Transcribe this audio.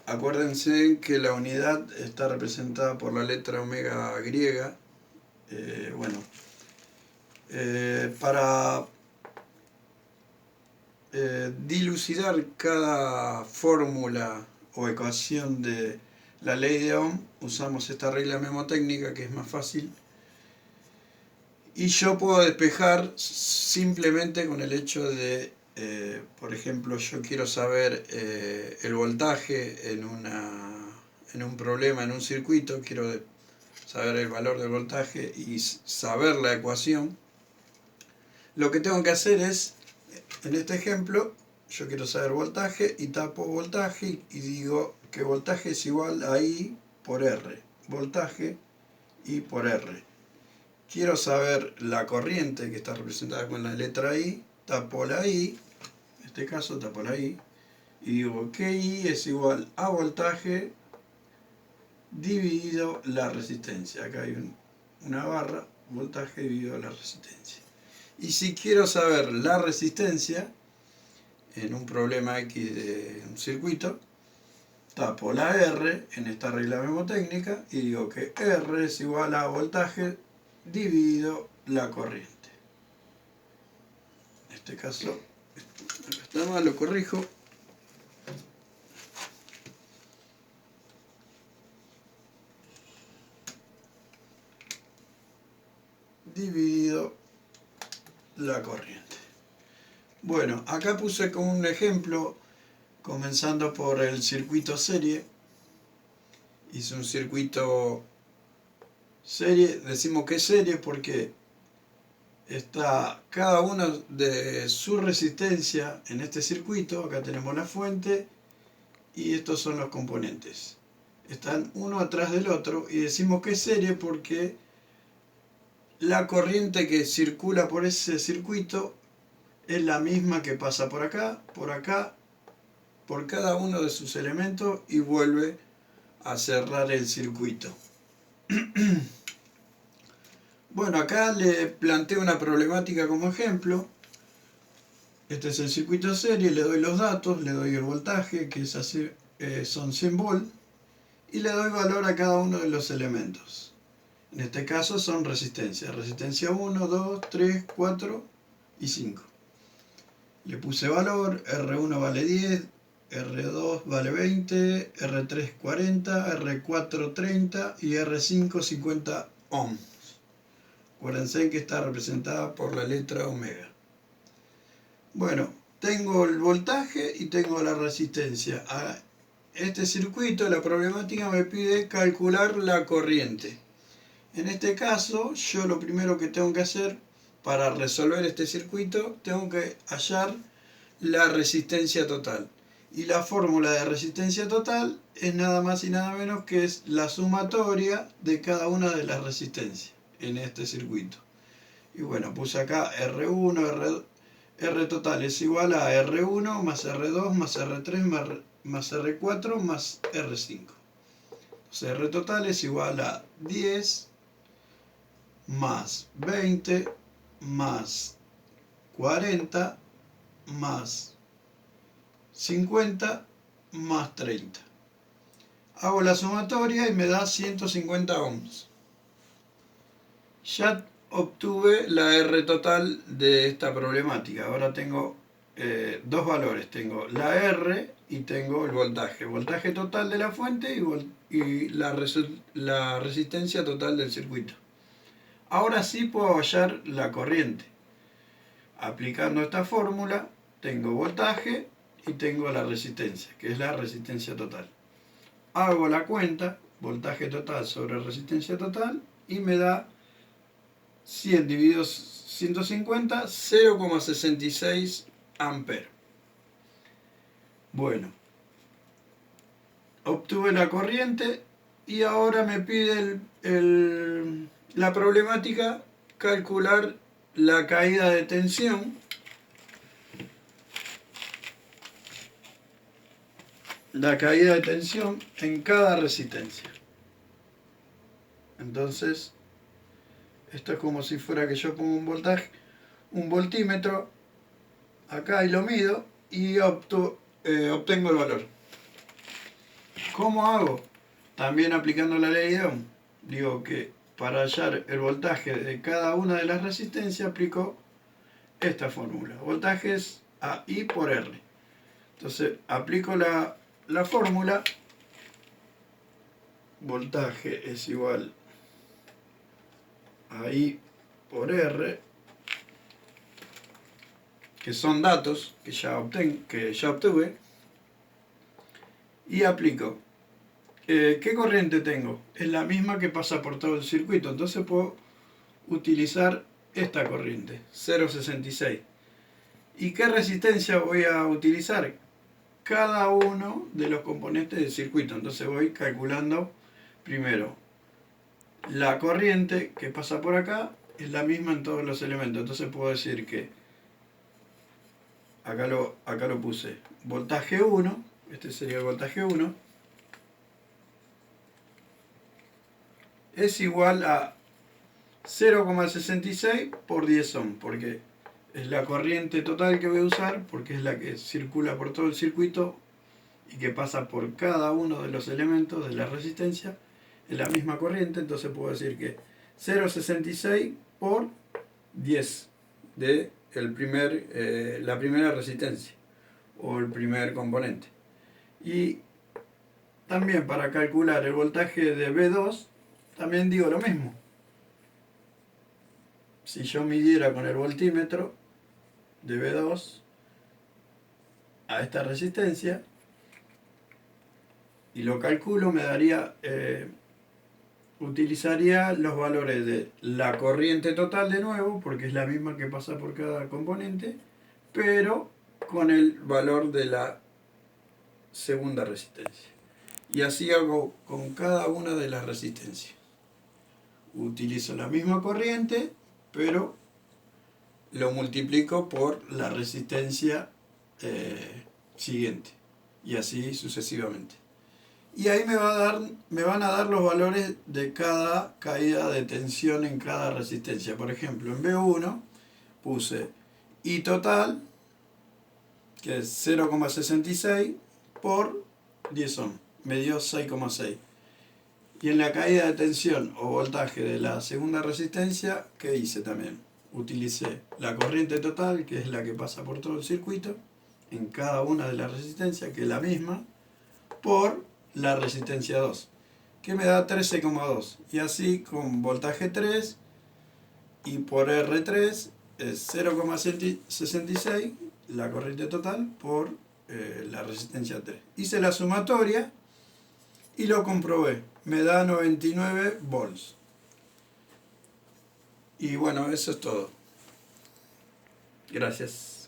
Acuérdense que la unidad está representada por la letra omega griega. Bueno, para dilucidar cada fórmula o ecuación de la ley de Ohm, usamos esta regla mnemotécnica que es más fácil. Y yo puedo despejar simplemente con el hecho de, por ejemplo, yo quiero saber el voltaje en un problema, en un circuito, quiero saber el valor del voltaje y saber la ecuación. Lo que tengo que hacer es, en este ejemplo, yo quiero saber voltaje y tapo voltaje y digo que voltaje es igual a I por R. Voltaje I por R. Quiero saber la corriente que está representada con la letra I, tapo la I, en este caso tapo la I, y digo que I es igual a voltaje dividido la resistencia. Acá hay una barra, voltaje dividido la resistencia. Y si quiero saber la resistencia en un problema X de un circuito, tapo la R en esta regla mnemotécnica y digo que R es igual a voltaje dividido la corriente. En este caso, acá está mal, lo corrijo. Dividido la corriente. Bueno, acá puse como un ejemplo, comenzando por el circuito serie. Hice un circuito serie, decimos que es serie porque está cada uno de su resistencia en este circuito. Acá tenemos la fuente y estos son los componentes. Están uno atrás del otro y decimos que es serie porque la corriente que circula por ese circuito es la misma que pasa por acá, por cada uno de sus elementos y vuelve a cerrar el circuito. Bueno, acá le planteo una problemática como ejemplo. Este es el circuito serie, le doy los datos, le doy el voltaje, que es así, son 100 volts, y le doy valor a cada uno de los elementos. En este caso son resistencias, resistencia 1, 2, 3, 4 y 5. Le puse valor, R1 vale 10, R2 vale 20, R3 40, R4 30 y R5 50 ohms. Acuérdense que está representada por la letra omega. Bueno, tengo el voltaje y tengo la resistencia. A este circuito la problemática me pide calcular la corriente. En este caso, yo lo primero que tengo que hacer para resolver este circuito, tengo que hallar la resistencia total. Y la fórmula de resistencia total es nada más y nada menos que es la sumatoria de cada una de las resistencias en este circuito. Y bueno, puse acá R1, R total es igual a R1 más R2 más R3 más R4 más R5. Entonces R total es igual a 10 más 20 más 40 más 50 más 30. Hago la sumatoria y me da 150 ohms. Ya obtuve la R total de esta problemática. Ahora tengo dos valores. Tengo la R y tengo el voltaje. Voltaje total de la fuente y la resistencia total del circuito. Ahora sí puedo hallar la corriente. Aplicando esta fórmula, tengo voltaje y tengo la resistencia, que es la resistencia total. Hago la cuenta, voltaje total sobre resistencia total, y me da 100 dividido 150, 0,66 amperes. Bueno, obtuve la corriente y ahora me pide la problemática calcular la caída de tensión en cada resistencia. Entonces, esto es como si fuera que yo pongo un voltaje, un voltímetro acá y lo mido y obtengo el valor. ¿Cómo hago? También aplicando la ley de Ohm. Digo que para hallar el voltaje de cada una de las resistencias aplico esta fórmula. Voltaje es a I por R. Entonces aplico la fórmula. Voltaje es igual a I por R, que son datos que ya obtuve, y aplico. ¿Qué corriente tengo? Es la misma que pasa por todo el circuito, entonces puedo utilizar esta corriente, 0,66. ¿Y qué resistencia voy a utilizar? Cada uno de los componentes del circuito. Entonces voy calculando primero la corriente que pasa por acá, es la misma en todos los elementos. Entonces puedo decir que acá lo puse voltaje 1, este sería el voltaje 1, es igual a 0,66 por 10 ohm, porque es la corriente total que voy a usar, porque es la que circula por todo el circuito y que pasa por cada uno de los elementos de la resistencia, es la misma corriente. Entonces puedo decir que 0,66 por 10 de la primera resistencia o el primer componente. Y también para calcular el voltaje de B2 también digo lo mismo. Si yo midiera con el voltímetro de B2 a esta resistencia y lo calculo, me daría, utilizaría los valores de la corriente total de nuevo, porque es la misma que pasa por cada componente, pero con el valor de la segunda resistencia. Y así hago con cada una de las resistencias. Utilizo la misma corriente, pero lo multiplico por la resistencia siguiente. Y así sucesivamente. Y ahí me van a dar los valores de cada caída de tensión en cada resistencia. Por ejemplo, en B1 puse I total, que es 0,66 por 10 ohm. Me dio 6,6. Y en la caída de tensión o voltaje de la segunda resistencia, ¿qué hice también? Utilicé la corriente total, que es la que pasa por todo el circuito, en cada una de las resistencias, que es la misma, por la resistencia 2, que me da 13,2. Y así con voltaje 3 y por R3 es 0,66 la corriente total por la resistencia 3. Hice la sumatoria y lo comprobé. Me da 99 volts. Y bueno, eso es todo. Gracias.